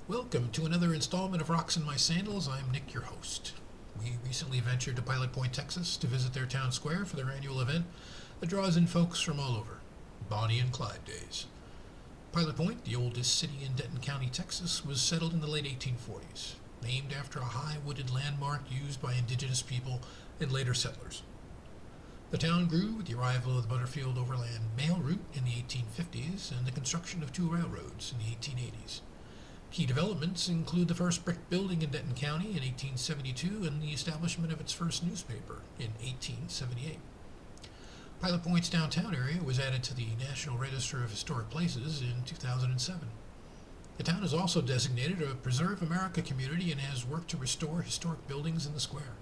Welcome to another installment of Rocks in My Sandals. I'm Nick, your host. We recently ventured to Pilot Point, Texas to visit their town square for their annual event that draws in folks from all over. Bonnie and Clyde days. Pilot Point, the oldest city in Denton County, Texas, was settled in the late 1840s, named after a high wooded landmark used by indigenous people and later settlers. The town grew with the arrival of the Butterfield Overland Mail Route in the 1850s and the construction of two railroads in the 1880s. Key developments include the first brick building in Denton County in 1872 and the establishment of its first newspaper in 1878. Pilot Point's downtown area was added to the National Register of Historic Places in 2007. The town is also designated a Preserve America community and has worked to restore historic buildings in the square.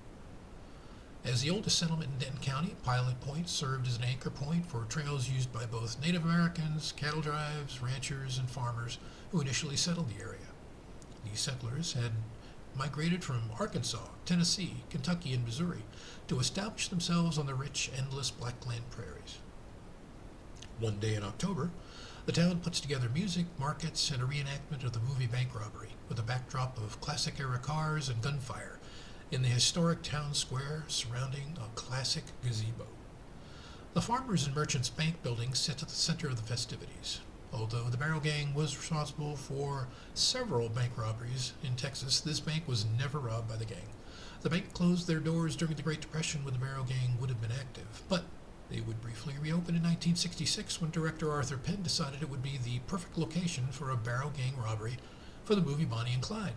As the oldest settlement in Denton County, Pilot Point served as an anchor point for trails used by both Native Americans, cattle drives, ranchers, and farmers who initially settled the area. These settlers had migrated from Arkansas, Tennessee, Kentucky, and Missouri to establish themselves on the rich, endless blackland prairies. One day in October, the town puts together music, markets, and a reenactment of the movie bank robbery with a backdrop of classic-era cars and gunfire in the historic town square surrounding a classic gazebo. The Farmers and Merchants Bank building sits at the center of the festivities. Although the Barrel Gang was responsible for several bank robberies in Texas, this bank was never robbed by the gang. The bank closed their doors during the Great Depression when the Barrel Gang would have been active, but they would briefly reopen in 1966 when director Arthur Penn decided it would be the perfect location for a Barrel Gang robbery for the movie Bonnie and Clyde.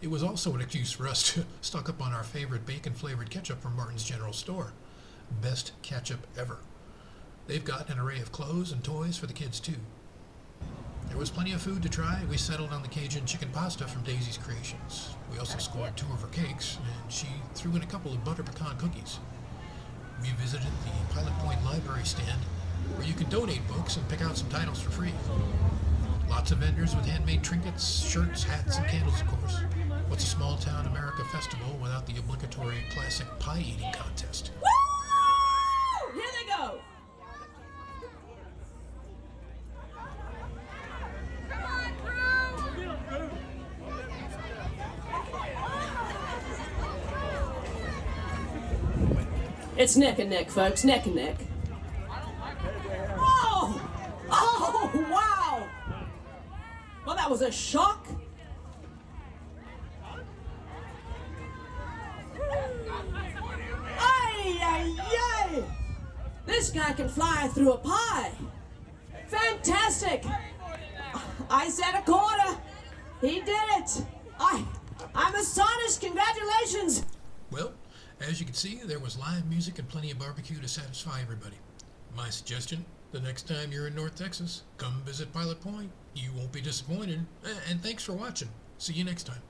It was also an excuse for us to stock up on our favorite bacon-flavored ketchup from Martin's General Store. Best ketchup ever. They've got an array of clothes and toys for the kids, too. There was plenty of food to try. We settled on the Cajun chicken pasta from Daisy's Creations. We also scored two of her cakes, and she threw in a couple of butter pecan cookies. We visited the Pilot Point Library stand, where you can donate books and pick out some titles for free. Lots of vendors with handmade trinkets, shirts, hats, and candles, of course. What's a small town America festival without the obligatory classic pie eating contest? Woo! Here they go! Come on, crew! It's neck and neck, folks. Neck and neck. Oh! Oh, wow! Well, that was a shock. Ay, ay, ay! This guy can fly through a pie. Fantastic! I said a quarter. He did it. I'm astonished. Congratulations. Well, as you can see, there was live music and plenty of barbecue to satisfy everybody. My suggestion, the next time you're in North Texas, come visit Pilot Point. You won't be disappointed. And thanks for watching. See you next time.